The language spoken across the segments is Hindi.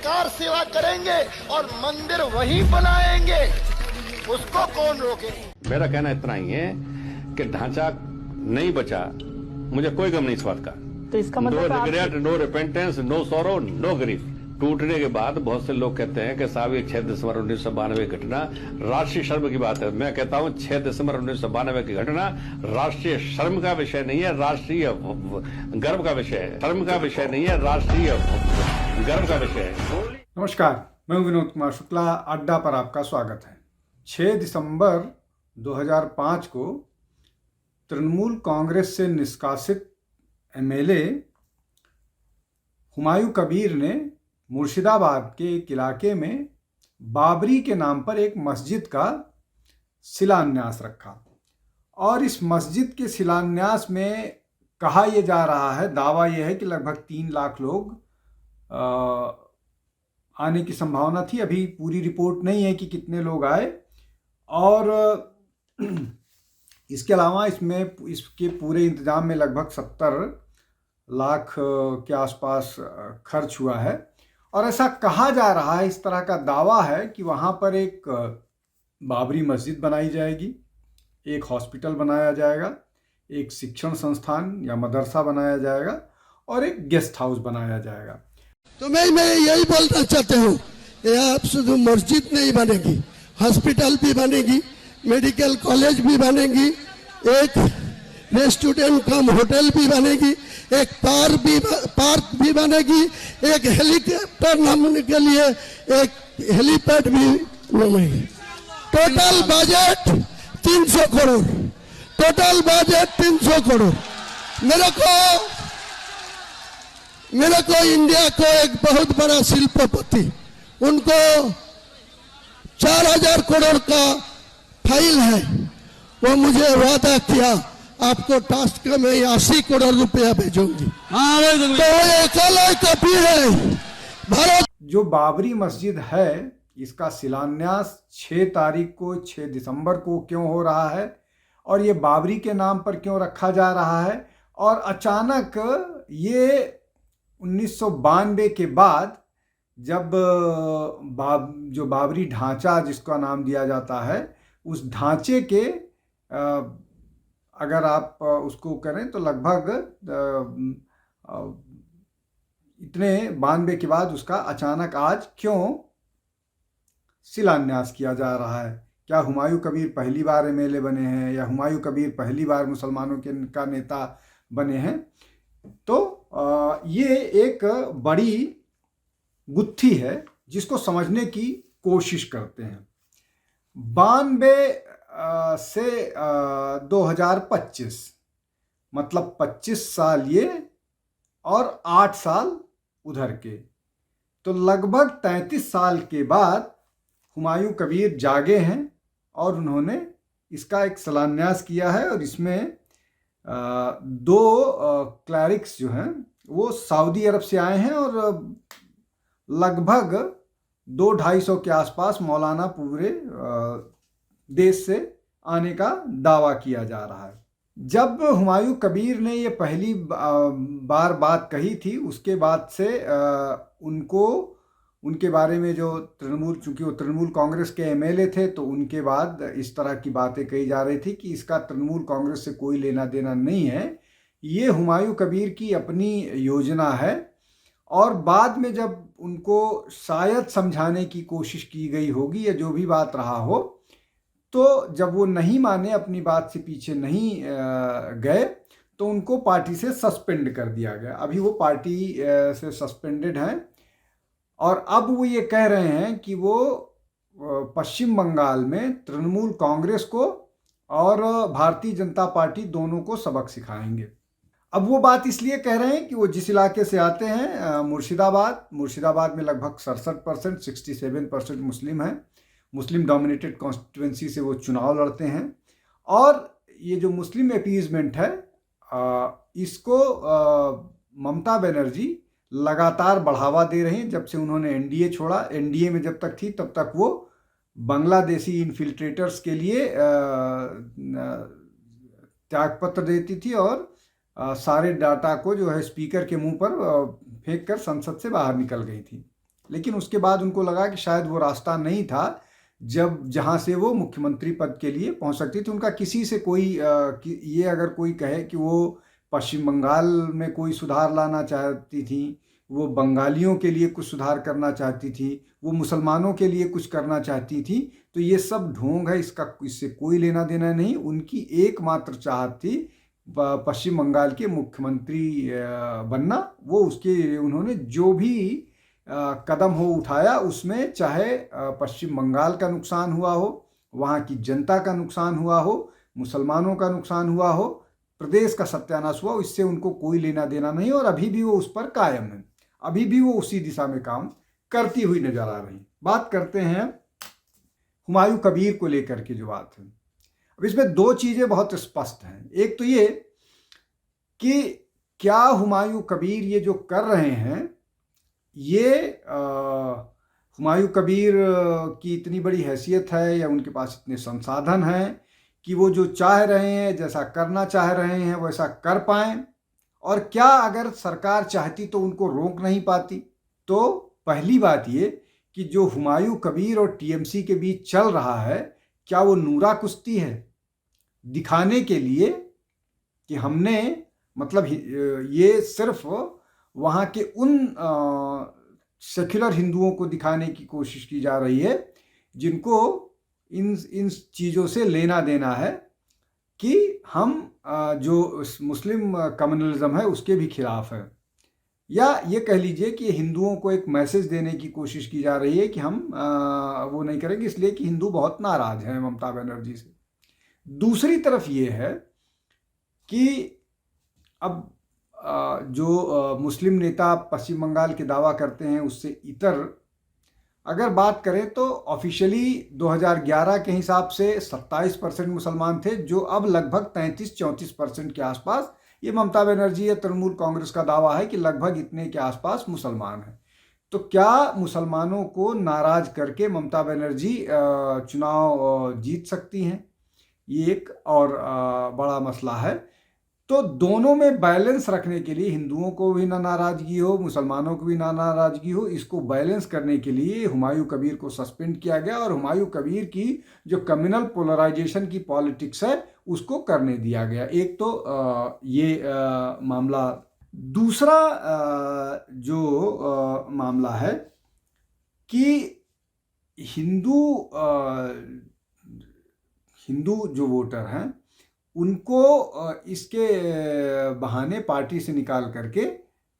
निराकार सेवा करेंगे और मंदिर वहीं बनाएंगे, उसको कौन रोके। मेरा कहना इतना ही है कि ढांचा नहीं बचा, मुझे कोई गम नहीं इस बात का। तो इसका मतलब no regret, no repentance, no sorrow, no grief. टूटने के बाद बहुत से लोग कहते हैं कि साहब ये 6 दिसंबर 1992 की घटना राष्ट्रीय शर्म की बात है। मैं कहता हूं 6 दिसंबर 1992 की घटना राष्ट्रीय शर्म का विषय नहीं है, राष्ट्रीय गर्व का विषय है। शर्म का विषय नहीं है, राष्ट्रीय गर्व का विषय है। नमस्कार, मैं विनोद कुमार शुक्ला, अड्डा पर आपका स्वागत है। 6 दिसंबर 2005 को तृणमूल कांग्रेस से निष्कासित एमएलए हुमायूं कबीर ने मुर्शिदाबाद के एक इलाके में बाबरी के नाम पर एक मस्जिद का शिलान्यास रखा और इस मस्जिद के शिलान्यास में कहा यह जा रहा है, दावा यह है कि लगभग 3 लाख लोग आने की संभावना थी। अभी पूरी रिपोर्ट नहीं है कि कितने लोग आए और इसके अलावा इसके पूरे इंतजाम में लगभग 70 लाख के आसपास खर्च हुआ है। और ऐसा कहा जा रहा है, इस तरह का दावा है कि वहाँ पर एक बाबरी मस्जिद बनाई जाएगी, एक हॉस्पिटल बनाया जाएगा, एक शिक्षण संस्थान या मदरसा बनाया जाएगा और एक गेस्ट हाउस बनाया जाएगा। तो मैं यही बोलना चाहता हूँ, यहाँ शुद्ध मस्जिद नहीं बनेगी, हॉस्पिटल भी बनेगी, मेडिकल कॉलेज भी बनेगी, एक रेस्टोरेंट कम होटल भी बनेगी, एक पार्क भी बनेगी, एक हेलीकॉप्टर नामने के लिए एक हेलीपैड भी बनेगी। Total budget 300 crore, total budget 300 crore. मेरे को इंडिया को एक बहुत बड़ा शिल्पपति, उनको 4000 करोड़ का फाइल है, वो मुझे वादा किया आपको टास्क में 80 करोड़ रुपया भेजूंगी। तो एक कॉपी है भारत। जो बाबरी मस्जिद है, इसका शिलान्यास 6 दिसंबर को क्यों हो रहा है और ये बाबरी के नाम पर क्यों रखा जा रहा है, और अचानक ये 1992 के बाद जब जो बाबरी ढांचा जिसका नाम दिया जाता है, उस ढांचे के अगर आप उसको करें तो लगभग इतने 92 के बाद उसका अचानक आज क्यों शिलान्यास किया जा रहा है। क्या हुमायूं कबीर पहली बार एमएलए बने हैं या हुमायूं कबीर पहली बार मुसलमानों का नेता बने हैं? तो ये एक बड़ी गुत्थी है जिसको समझने की कोशिश करते हैं। 92 से 2025 मतलब 25 साल ये और 8 साल उधर के, तो लगभग 33 साल के बाद हुमायूं कबीर जागे हैं और उन्होंने इसका एक शिलान्यास किया है। और इसमें 2 क्लैरिक्स जो हैं वो सऊदी अरब से आए हैं और लगभग 200-250 के आसपास मौलाना पूरे देश से आने का दावा किया जा रहा है। जब हुमायूं कबीर ने ये पहली बार बात कही थी, उसके बाद से उनके बारे में जो चूंकि वो तृणमूल कांग्रेस के एमएलए थे, तो उनके बाद इस तरह की बातें कही जा रही थी कि इसका तृणमूल कांग्रेस से कोई लेना देना नहीं है, ये हुमायूं कबीर की अपनी योजना है। और बाद में जब उनको शायद समझाने की कोशिश की गई होगी या जो भी बात रहा हो, तो जब वो नहीं माने, अपनी बात से पीछे नहीं गए, तो उनको पार्टी से सस्पेंड कर दिया गया। अभी वो पार्टी से सस्पेंडेड हैं और अब वो ये कह रहे हैं कि वो पश्चिम बंगाल में तृणमूल कांग्रेस को और भारतीय जनता पार्टी दोनों को सबक सिखाएंगे। अब वो बात इसलिए कह रहे हैं कि वो जिस इलाके से आते हैं, मुर्शिदाबाद में लगभग 67%, 67% मुस्लिम हैं, मुस्लिम डोमिनेटेड कॉन्स्टिट्यूएंसी से वो चुनाव लड़ते हैं। और ये जो मुस्लिम अपीजमेंट है, इसको ममता बनर्जी लगातार बढ़ावा दे रही हैं। जब से उन्होंने एनडीए छोड़ा, एनडीए में जब तक थी तब तक वो बांग्लादेशी इन्फिल्ट्रेटर्स के लिए त्यागपत्र देती थी और सारे डाटा को जो है स्पीकर के मुंह पर फेंक कर संसद से बाहर निकल गई थी। लेकिन उसके बाद उनको लगा कि शायद वो रास्ता नहीं था जहाँ से वो मुख्यमंत्री पद के लिए पहुंच सकती थी। उनका किसी से कोई ये अगर कोई कहे कि वो पश्चिम बंगाल में कोई सुधार लाना चाहती थी, वो बंगालियों के लिए कुछ सुधार करना चाहती थी, वो मुसलमानों के लिए कुछ करना चाहती थी, तो ये सब ढोंग है, इससे कोई लेना देना नहीं। उनकी एकमात्र चाहत थी पश्चिम बंगाल के मुख्यमंत्री बनना। वो उसके उन्होंने जो भी कदम हो उठाया, उसमें चाहे पश्चिम बंगाल का नुकसान हुआ हो, वहाँ की जनता का नुकसान हुआ हो, मुसलमानों का नुकसान हुआ हो, प्रदेश का सत्यानाश हुआ, इससे उनको कोई लेना देना नहीं। और अभी भी वो उस पर कायम है, अभी भी वो उसी दिशा में काम करती हुई नजर आ रही। बात करते हैं हुमायूं कबीर को लेकर के जो बात है। अब इसमें दो चीज़ें बहुत स्पष्ट हैं। एक तो ये कि क्या हुमायूं कबीर ये जो कर रहे हैं, ये हुमायूं कबीर की इतनी बड़ी हैसियत है या उनके पास इतने संसाधन हैं कि वो जो चाह रहे हैं, जैसा करना चाह रहे हैं, वैसा कर पाएं? और क्या अगर सरकार चाहती तो उनको रोक नहीं पाती? तो पहली बात ये कि जो हुमायूं कबीर और टीएमसी के बीच चल रहा है, क्या वो नूरा कुश्ती है दिखाने के लिए कि हमने, मतलब ये सिर्फ वहाँ के उन सेक्युलर हिंदुओं को दिखाने की कोशिश की जा रही है जिनको इन चीज़ों से लेना देना है कि हम जो मुस्लिम कम्युनलिज्म है उसके भी खिलाफ है, या ये कह लीजिए कि हिंदुओं को एक मैसेज देने की कोशिश की जा रही है कि हम वो नहीं करेंगे, इसलिए कि हिंदू बहुत नाराज हैं ममता बनर्जी से। दूसरी तरफ ये है कि अब जो मुस्लिम नेता पश्चिम बंगाल के दावा करते हैं, उससे इतर अगर बात करें तो ऑफिशियली 2011 के हिसाब से 27% मुसलमान थे, जो अब लगभग 33-34% के आसपास, ये ममता बनर्जी या तृणमूल कांग्रेस का दावा है कि लगभग इतने के आसपास मुसलमान हैं। तो क्या मुसलमानों को नाराज करके ममता बनर्जी चुनाव जीत सकती हैं? ये एक और बड़ा मसला है। तो दोनों में बैलेंस रखने के लिए, हिंदुओं को भी ना नाराजगी हो, मुसलमानों को भी ना नाराजगी हो, इसको बैलेंस करने के लिए हुमायूं कबीर को सस्पेंड किया गया और हुमायूं कबीर की जो कम्युनल पोलराइजेशन की पॉलिटिक्स है उसको करने दिया गया। एक तो ये मामला। दूसरा जो मामला है कि हिंदू जो वोटर हैं उनको इसके बहाने पार्टी से निकाल करके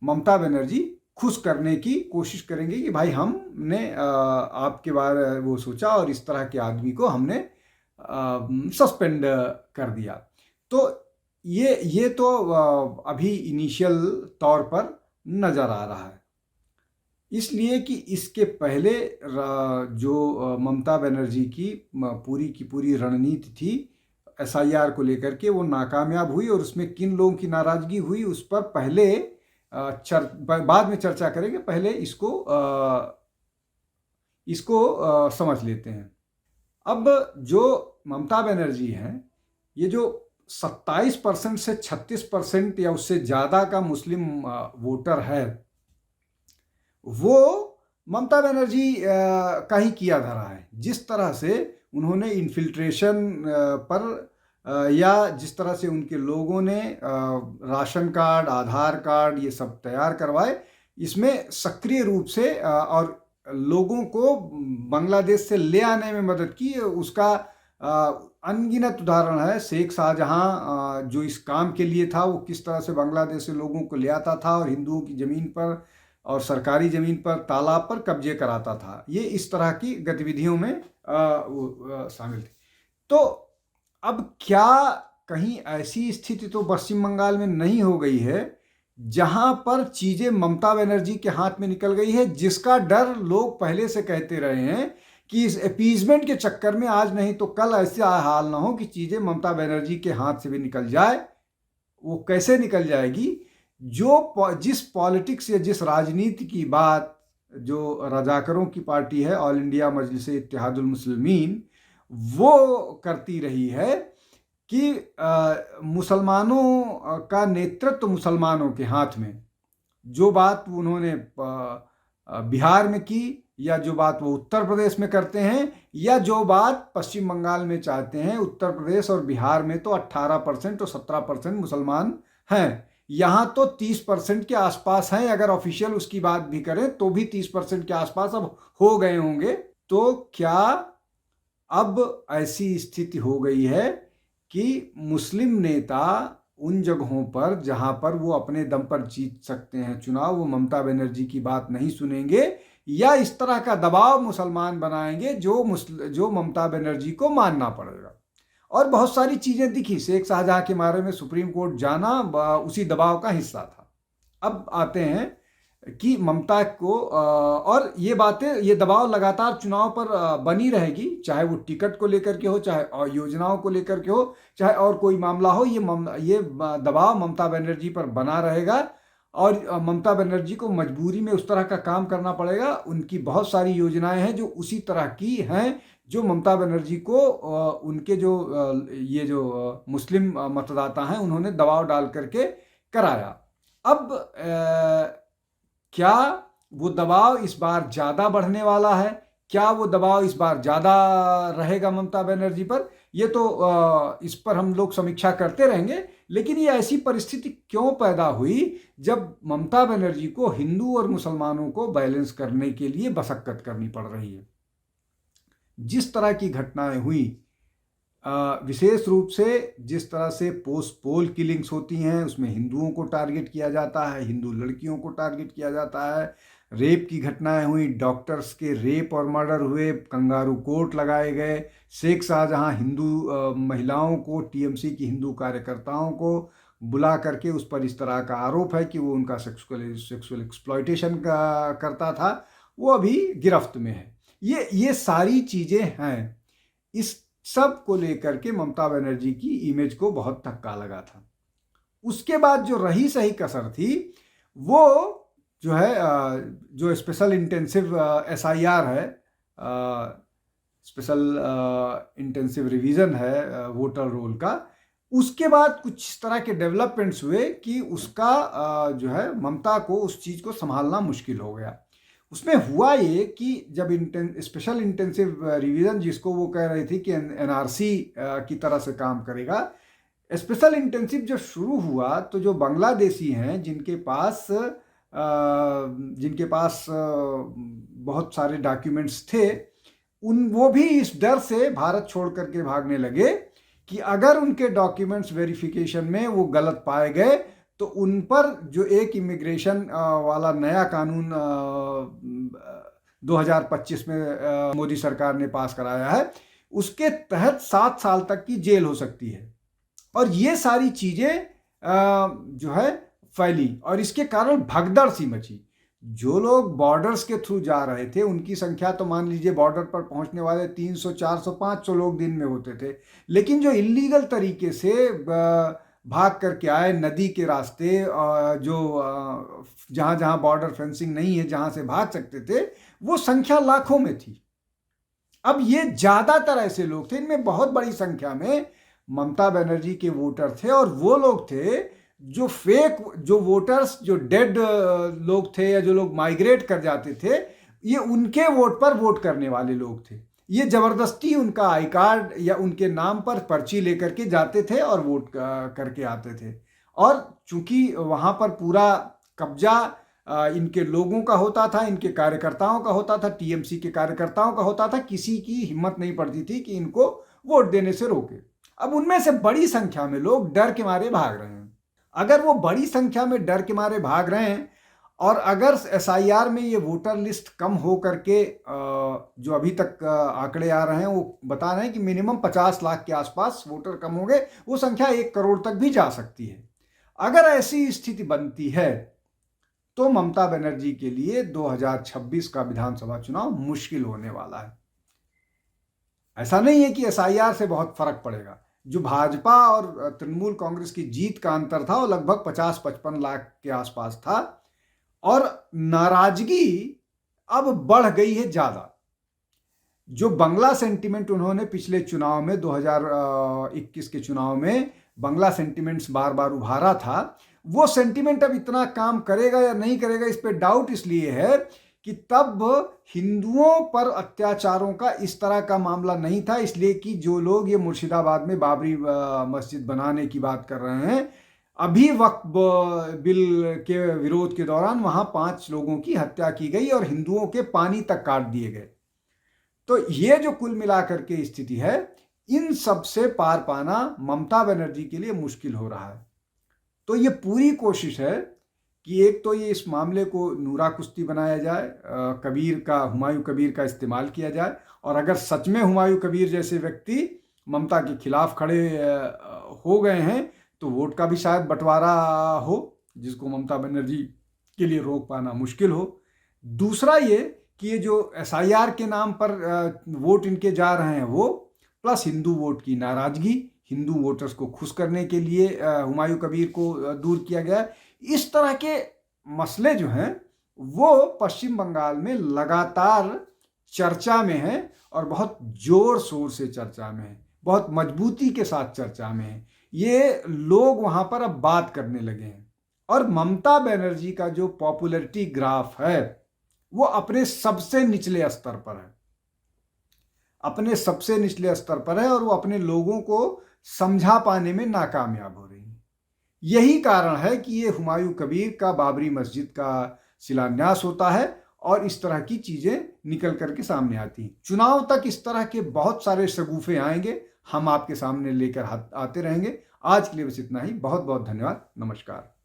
ममता बनर्जी खुश करने की कोशिश करेंगे कि भाई हमने आपके बारे वो सोचा और इस तरह के आदमी को हमने सस्पेंड कर दिया। तो ये तो अभी इनिशियल तौर पर नज़र आ रहा है, इसलिए कि इसके पहले जो ममता बनर्जी की पूरी रणनीति थी SIR को लेकर के, वो नाकामयाब हुई और उसमें किन लोगों की नाराजगी हुई उस पर पहले बाद में चर्चा करेंगे। पहले इसको समझ लेते हैं। अब जो ममता बनर्जी हैं, ये जो 27% से 36% या उससे ज़्यादा का मुस्लिम वोटर है, वो ममता बनर्जी का ही किया धरा है। जिस तरह से उन्होंने इन्फिल्ट्रेशन पर या जिस तरह से उनके लोगों ने राशन कार्ड, आधार कार्ड ये सब तैयार करवाए, इसमें सक्रिय रूप से और लोगों को बांग्लादेश से ले आने में मदद की, उसका अनगिनत उदाहरण है। शेख शाहजहां जो इस काम के लिए था, वो किस तरह से बांग्लादेश से लोगों को ले आता था और हिंदुओं की ज़मीन पर और सरकारी ज़मीन पर, तालाब पर कब्जे कराता था। ये इस तरह की गतिविधियों में शामिल थे। तो अब क्या कहीं ऐसी स्थिति तो पश्चिम बंगाल में नहीं हो गई है जहां पर चीज़ें ममता बनर्जी के हाथ में निकल गई है, जिसका डर लोग पहले से कहते रहे हैं कि इस अपीजमेंट के चक्कर में आज नहीं तो कल ऐसा हाल ना हो कि चीज़ें ममता बनर्जी के हाथ से भी निकल जाए। वो कैसे निकल जाएगी? जिस पॉलिटिक्स या जिस राजनीति की बात जो रजाकरों की पार्टी है, ऑल इंडिया मजलिस इत्तेहादुल मुस्लिमीन, वो करती रही है कि मुसलमानों का नेतृत्व मुसलमानों के हाथ में। जो बात उन्होंने बिहार में की, या जो बात वो उत्तर प्रदेश में करते हैं, या जो बात पश्चिम बंगाल में चाहते हैं। उत्तर प्रदेश और बिहार में तो 18% और 17% मुसलमान हैं, यहाँ तो 30% के आसपास हैं। अगर ऑफिशियल उसकी बात भी करें तो भी 30% के आसपास अब हो गए होंगे। तो क्या अब ऐसी स्थिति हो गई है कि मुस्लिम नेता उन जगहों पर जहां पर वो अपने दम पर जीत सकते हैं चुनाव, वो ममता बनर्जी की बात नहीं सुनेंगे, या इस तरह का दबाव मुसलमान बनाएंगे जो ममता बनर्जी को मानना पड़ेगा। और बहुत सारी चीजें दिखी। शेख शाहजहां के बारे में सुप्रीम कोर्ट जाना उसी दबाव का हिस्सा था। अब आते हैं कि ममता को और ये बातें, ये दबाव लगातार चुनाव पर बनी रहेगी, चाहे वो टिकट को लेकर के हो, चाहे और योजनाओं को लेकर के हो, चाहे और कोई मामला हो। ये दबाव ममता बनर्जी पर बना रहेगा और ममता बनर्जी को मजबूरी में उस तरह का काम करना पड़ेगा। उनकी बहुत सारी योजनाएं हैं जो उसी तरह की हैं जो ममता बनर्जी को उनके ये जो मुस्लिम मतदाता हैं उन्होंने दबाव डाल करके कराया। अब क्या वो दबाव इस बार ज़्यादा बढ़ने वाला है? क्या वो दबाव इस बार ज़्यादा रहेगा ममता बनर्जी पर? ये तो इस पर हम लोग समीक्षा करते रहेंगे। लेकिन ये ऐसी परिस्थिति क्यों पैदा हुई जब ममता बनर्जी को हिंदू और मुसलमानों को बैलेंस करने के लिए मशक्कत करनी पड़ रही है? जिस तरह की घटनाएं हुई, विशेष रूप से जिस तरह से पोस्ट पोल किलिंग्स होती हैं, उसमें हिंदुओं को टारगेट किया जाता है, हिंदू लड़कियों को टारगेट किया जाता है, रेप की घटनाएं हुई, डॉक्टर्स के रेप और मर्डर हुए, कंगारू कोर्ट लगाए गए, शेख शाहजहां हिंदू महिलाओं को, टीएमसी की हिंदू कार्यकर्ताओं को बुला करके उस पर इस तरह का आरोप है कि वो उनका सेक्सुअल एक्सप्लॉयटेशन करता था, वो अभी गिरफ्त में है। ये सारी चीज़ें हैं। इस सब को लेकर के ममता बनर्जी की इमेज को बहुत धक्का लगा था। उसके बाद जो रही सही कसर थी वो जो है जो स्पेशल इंटेंसिव SIR है, स्पेशल इंटेंसिव रिवीजन है वोटर रोल का, उसके बाद कुछ इस तरह के डेवलपमेंट्स हुए कि उसका जो है ममता को उस चीज़ को संभालना मुश्किल हो गया। उसमें हुआ ये कि जब स्पेशल इंटेंसिव रिवीजन, जिसको वो कह रही थी कि NRC की तरह से काम करेगा, स्पेशल इंटेंसिव जब शुरू हुआ तो जो बांग्लादेशी हैं जिनके पास बहुत सारे डॉक्यूमेंट्स थे, वो भी इस डर से भारत छोड़ करके भागने लगे कि अगर उनके डॉक्यूमेंट्स वेरिफिकेशन में वो गलत पाए गए तो उन पर जो एक इमिग्रेशन वाला नया कानून 2025 में मोदी सरकार ने पास कराया है, उसके तहत 7 साल तक की जेल हो सकती है। और ये सारी चीज़ें जो है फैली और इसके कारण भगदड़ सी मची। जो लोग बॉर्डर्स के थ्रू जा रहे थे उनकी संख्या तो मान लीजिए बॉर्डर पर पहुंचने वाले 300, 400, 500 लोग दिन में होते थे, लेकिन जो इलीगल तरीके से भाग करके आए नदी के रास्ते, जो जहाँ जहाँ बॉर्डर फेंसिंग नहीं है जहाँ से भाग सकते थे, वो संख्या लाखों में थी। अब ये ज़्यादातर ऐसे लोग थे, इनमें बहुत बड़ी संख्या में ममता बनर्जी के वोटर थे और वो लोग थे जो फेक, जो वोटर्स, जो डेड लोग थे या जो लोग माइग्रेट कर जाते थे, ये उनके वोट पर वोट करने वाले लोग थे। ये जबरदस्ती उनका आई कार्ड या उनके नाम पर पर्ची लेकर के जाते थे और वोट करके आते थे। और चूंकि वहाँ पर पूरा कब्जा इनके लोगों का होता था, इनके कार्यकर्ताओं का होता था, टीएमसी के कार्यकर्ताओं का होता था, किसी की हिम्मत नहीं पड़ती थी कि इनको वोट देने से रोके। अब उनमें से बड़ी संख्या में लोग डर के मारे भाग रहे हैं। अगर वो बड़ी संख्या में डर के मारे भाग रहे हैं और अगर SIR में ये वोटर लिस्ट कम हो करके जो अभी तक आंकड़े आ रहे हैं वो बता रहे हैं कि मिनिमम 50 लाख के आसपास वोटर कम हो गए, वो संख्या 1 करोड़ तक भी जा सकती है। अगर ऐसी स्थिति बनती है तो ममता बनर्जी के लिए 2026 का विधानसभा चुनाव मुश्किल होने वाला है। ऐसा नहीं है कि SIR से बहुत फर्क पड़ेगा। जो भाजपा और तृणमूल कांग्रेस की जीत का अंतर था वो लगभग 50-55 लाख के आसपास था और नाराजगी अब बढ़ गई है ज़्यादा। जो बंगला सेंटिमेंट उन्होंने पिछले चुनाव में 2021 के चुनाव में बंगला सेंटिमेंट्स बार बार उभारा था, वो सेंटिमेंट अब इतना काम करेगा या नहीं करेगा इस पे डाउट इसलिए है कि तब हिंदुओं पर अत्याचारों का इस तरह का मामला नहीं था, इसलिए कि जो लोग ये मुर्शिदाबाद में बाबरी मस्जिद बनाने की बात कर रहे हैं, अभी वक्फ बिल के विरोध के दौरान वहां 5 लोगों की हत्या की गई और हिंदुओं के पानी तक काट दिए गए। तो ये जो कुल मिलाकर के स्थिति है, इन सब से पार पाना ममता बनर्जी के लिए मुश्किल हो रहा है। तो ये पूरी कोशिश है कि एक तो ये इस मामले को नूरा कुश्ती बनाया जाए, हुमायूं कबीर का इस्तेमाल किया जाए, और अगर सच में हुमायूं कबीर जैसे व्यक्ति ममता के खिलाफ खड़े हो गए हैं तो वोट का भी शायद बंटवारा हो, जिसको ममता बनर्जी के लिए रोक पाना मुश्किल हो। दूसरा ये कि ये जो SIR के नाम पर वोट इनके जा रहे हैं वो, प्लस हिंदू वोट की नाराजगी, हिंदू वोटर्स को खुश करने के लिए हुमायूं कबीर को दूर किया गया, इस तरह के मसले जो हैं वो पश्चिम बंगाल में लगातार चर्चा में है और बहुत जोर शोर से चर्चा में है, बहुत मजबूती के साथ चर्चा में है। ये लोग वहां पर अब बात करने लगे हैं और ममता बनर्जी का जो पॉपुलैरिटी ग्राफ है वो अपने सबसे निचले स्तर पर है, अपने सबसे निचले स्तर पर है, और वो अपने लोगों को समझा पाने में नाकामयाब हो रही है। यही कारण है कि ये हुमायूं कबीर का बाबरी मस्जिद का शिलान्यास होता है और इस तरह की चीजें निकल करके सामने आती हैं। चुनाव तक इस तरह के बहुत सारे शगुफे आएंगे, हम आपके सामने लेकर आते रहेंगे। आज के लिए बस इतना ही। बहुत बहुत धन्यवाद। नमस्कार।